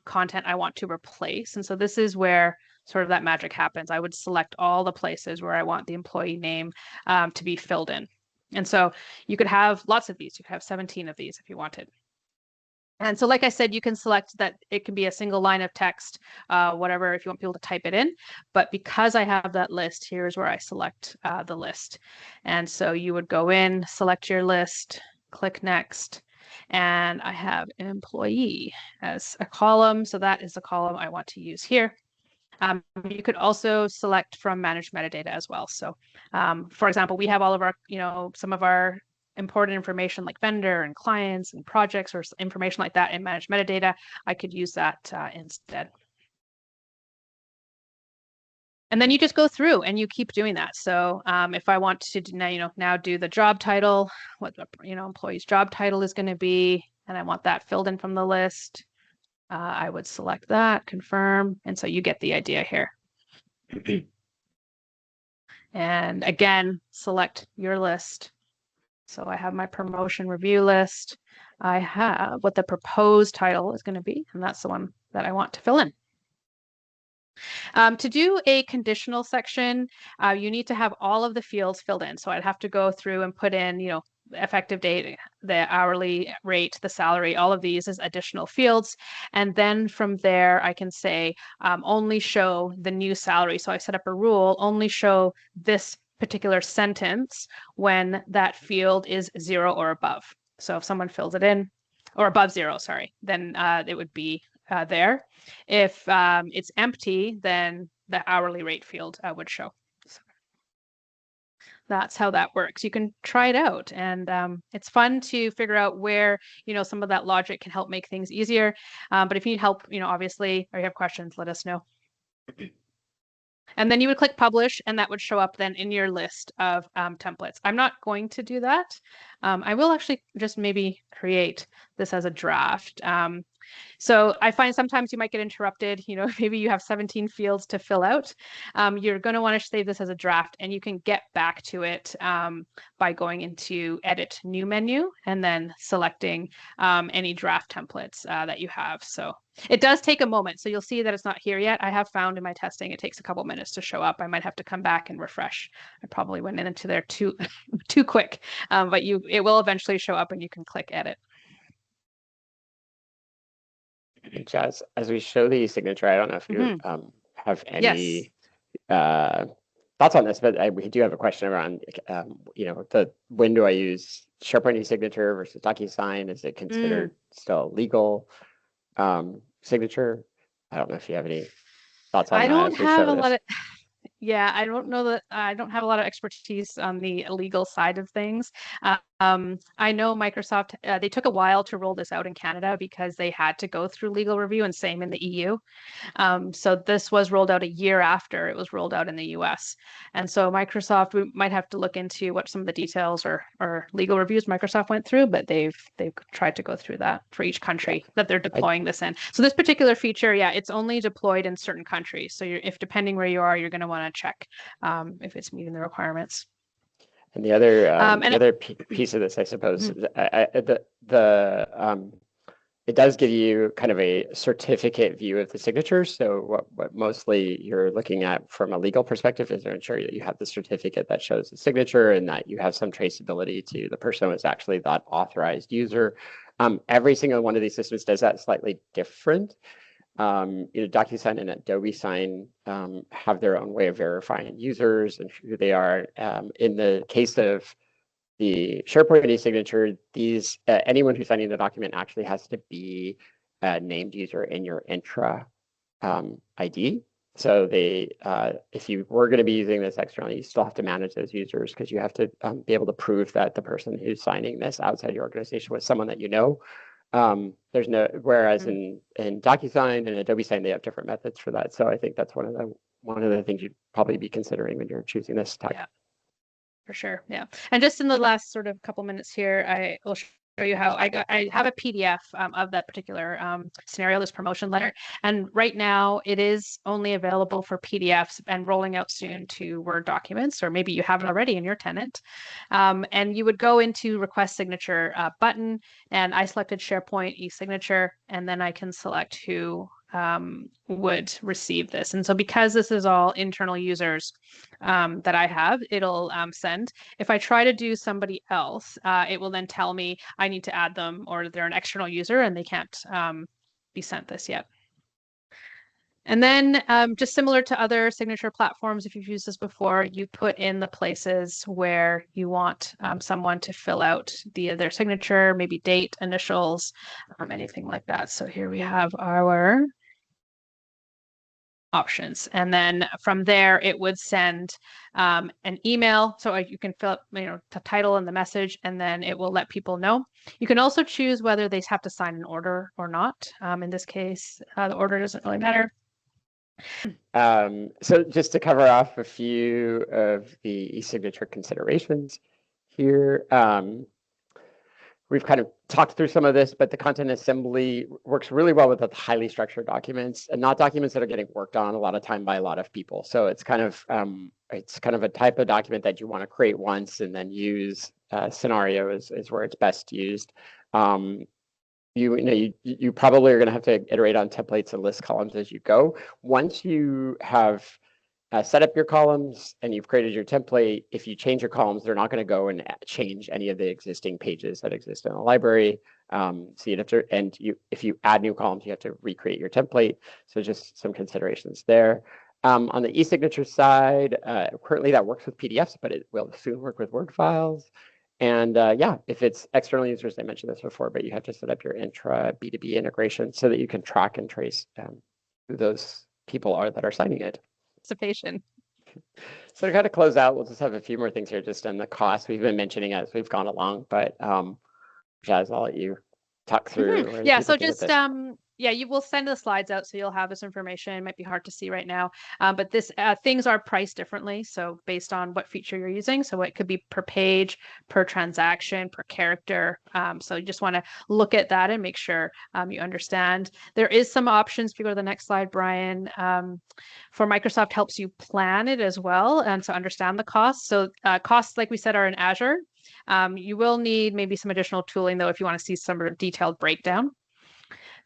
content I want to replace. And so this is where sort of that magic happens. I would select all the places where I want the employee name to be filled in. And so you could have lots of these. You could have 17 of these if you wanted. And so, like I said, you can select that it can be a single line of text, whatever, if you want people to type it in. But because I have that list, here's where I select the list. And so you would go in, select your list, click next, and I have employee as a column. So that is the column I want to use here. You could also select from managed metadata as well. So for example, we have all of our, some of our important information like vendor and clients and projects or information like that in managed metadata. I could use that instead. And then you just go through and you keep doing that. So if I want to now do the job title, what the employee's job title is going to be, and I want that filled in from the list, I would select that, confirm, and so you get the idea here. And again, select your list. So I have my promotion review list. I have what the proposed title is going to be, and that's the one that I want to fill in. To do a conditional section, you need to have all of the fields filled in. So I'd have to go through and put in, effective date, the hourly rate, the salary, all of these as additional fields. And then from there, I can say only show the new salary. So I set up a rule, only show this particular sentence when that field is 0 or above. So if someone fills it in, or above 0, sorry, then it would be there. If it's empty, then the hourly rate field would show. So that's how that works. You can try it out, and it's fun to figure out where some of that logic can help make things easier. But if you need help, obviously, or you have questions, let us know. And then you would click publish, and that would show up then in your list of templates. I'm not going to do that. I will actually just maybe create this as a draft. So I find sometimes you might get interrupted. Maybe you have 17 fields to fill out. You're going to want to save this as a draft, and you can get back to it by going into Edit New menu and then selecting any draft templates that you have. So it does take a moment. So you'll see that it's not here yet. I have found in my testing it takes a couple minutes to show up. I might have to come back and refresh. I probably went into there too quick, but it will eventually show up and you can click Edit. Jazz, as we show the signature, I don't know if you have any thoughts on this, but we do have a question around, when do I use SharePoint eSignature versus DocuSign? Is it considered still legal signature? I don't know if you have any thoughts on that. I don't have a lot of. Yeah, I don't know that I don't have a lot of expertise on the legal side of things. I know Microsoft, they took a while to roll this out in Canada because they had to go through legal review, and same in the EU. So this was rolled out a year after it was rolled out in the US. And so Microsoft, we might have to look into what some of the details or legal reviews Microsoft went through, but they've tried to go through that for each country that they're deploying this in. So this particular feature, it's only deployed in certain countries. So if depending where you are, you're going to want to check if it's meeting the requirements. And the other piece of this, I suppose, it does give you kind of a certificate view of the signature. So what mostly you're looking at from a legal perspective is to ensure that you have the certificate that shows the signature and that you have some traceability to the person who is actually that authorized user. Every single one of these systems does that slightly different. DocuSign and Adobe Sign have their own way of verifying users and who they are. In the case of the SharePoint eSignature, anyone who's signing the document actually has to be a named user in your intra ID. So if you were going to be using this externally, you still have to manage those users because you have to be able to prove that the person who's signing this outside your organization was someone that you know. Whereas in DocuSign and Adobe Sign, they have different methods for that. So I think that's one of the things you'd probably be considering when you're choosing this tag. Yeah, for sure. Yeah. And just in the last sort of couple minutes here, I will show you how I have a PDF of that particular scenario, this promotion letter. And right now it is only available for PDFs and rolling out soon to Word documents, or maybe you have it already in your tenant. And you would go into request signature button, and I selected SharePoint eSignature, and then I can select who would receive this. And so because this is all internal users that I have, it'll send. If I try to do somebody else, it will then tell me I need to add them, or they're an external user and they can't be sent this yet. And then just similar to other signature platforms, if you've used this before, you put in the places where you want someone to fill out their signature, maybe date, initials, anything like that. So here we have our options. And then from there, it would send an email. So you can fill up, the title and the message, and then it will let people know. You can also choose whether they have to sign an order or not. In this case, the order doesn't really matter. So just to cover off a few of the eSignature considerations here, we've kind of talked through some of this, but the content assembly works really well with the highly structured documents and not documents that are getting worked on a lot of time by a lot of people. So it's kind of a type of document that you want to create once and then use. Scenario is where it's best used. You probably are going to have to iterate on templates and list columns as you go. Once you have set up your columns and you've created your template, if you change your columns, they're not going to go and change any of the existing pages that exist in the library. So you'd have to, if you add new columns, you have to recreate your template. So just some considerations there. On the eSignature side, currently that works with PDFs, but it will soon work with Word files. And if it's external users, I mentioned this before, but you have to set up your intra B2B integration so that you can track and trace who those people are that are signing it. Participation. So to kind of close out, we'll just have a few more things here just on the cost. We've been mentioning as we've gone along, but Jazz, I'll let you talk through. Yeah, so just Yeah, you will send the slides out, so you'll have this information. It might be hard to see right now, but this things are priced differently, so based on what feature you're using. So it could be per page, per transaction, per character. So you just want to look at that and make sure you understand. There is some options. If you go to the next slide, Brian, for Microsoft helps you plan it as well, and to understand the costs. So costs, like we said, are in Azure. You will need maybe some additional tooling, though, if you want to see some detailed breakdown.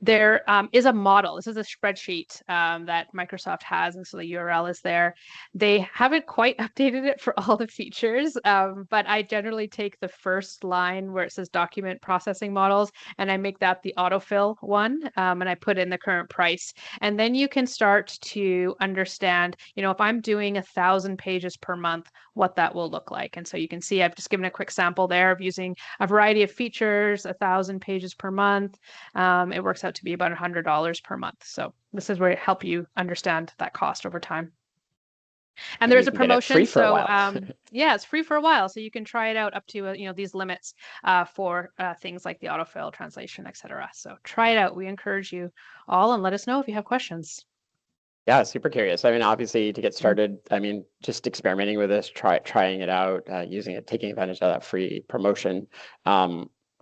There is a model. This is a spreadsheet that Microsoft has, and so the URL is there. They haven't quite updated it for all the features, but I generally take the first line where it says document processing models, and I make that the autofill one, and I put in the current price. And then you can start to understand, if I'm doing 1,000 pages per month, what that will look like. And so you can see I've just given a quick sample there of using a variety of features, 1,000 pages per month. It works out to be about $100 per month. So this is where it help you understand that cost over time. And there's a promotion, so yeah, it's free for a while, so you can try it out up to these limits for things like the autofill, translation, etc. So try it out. We encourage you all, and let us know if you have questions. Yeah, super curious. I mean, obviously, to get started, I mean, just experimenting with this, trying it out, using it, taking advantage of that free promotion.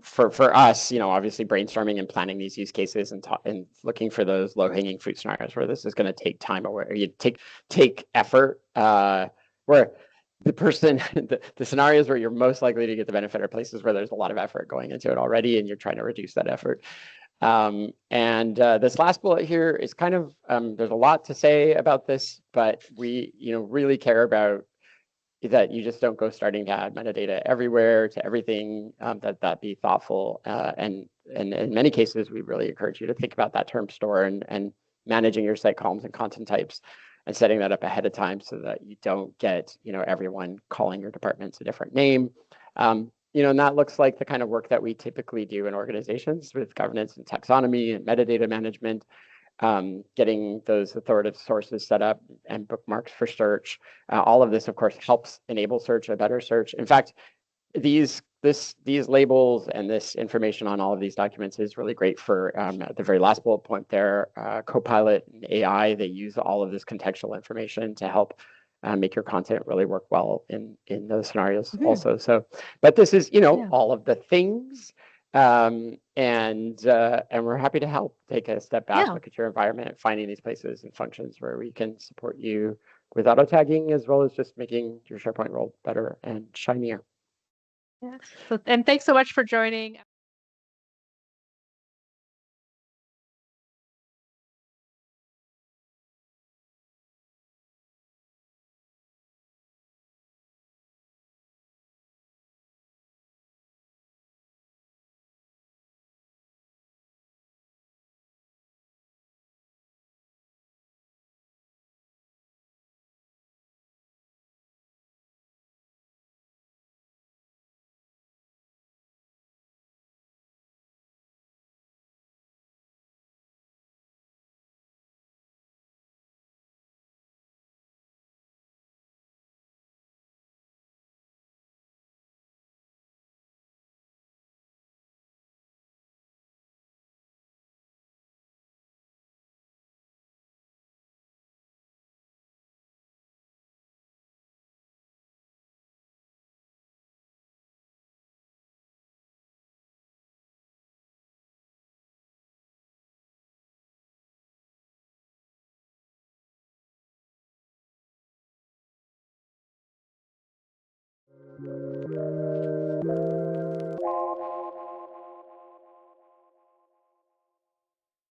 For us, obviously brainstorming and planning these use cases and looking for those low-hanging fruit scenarios where this is going to take time or where you take effort, where the person, the scenarios where you're most likely to get the benefit are places where there's a lot of effort going into it already, and you're trying to reduce that effort. This last bullet here is kind of, there's a lot to say about this, but we, really care about that you just don't go starting to add metadata everywhere to everything, that be thoughtful. And in many cases, we really encourage you to think about that term store and managing your site columns and content types and setting that up ahead of time so that you don't get, everyone calling your departments a different name. And that looks like the kind of work that we typically do in organizations with governance and taxonomy and metadata management, getting those authoritative sources set up and bookmarks for search. All of this, of course, helps enable search, a better search. In fact, these labels and this information on all of these documents is really great for the very last bullet point there, Copilot and AI. They use all of this contextual information to help make your content really work well in those scenarios also. So, but this is, all of the things. And we're happy to help take a step back, look at your environment, finding these places and functions where we can support you with auto tagging, as well as just making your SharePoint role better and shinier. Yeah. And thanks so much for joining.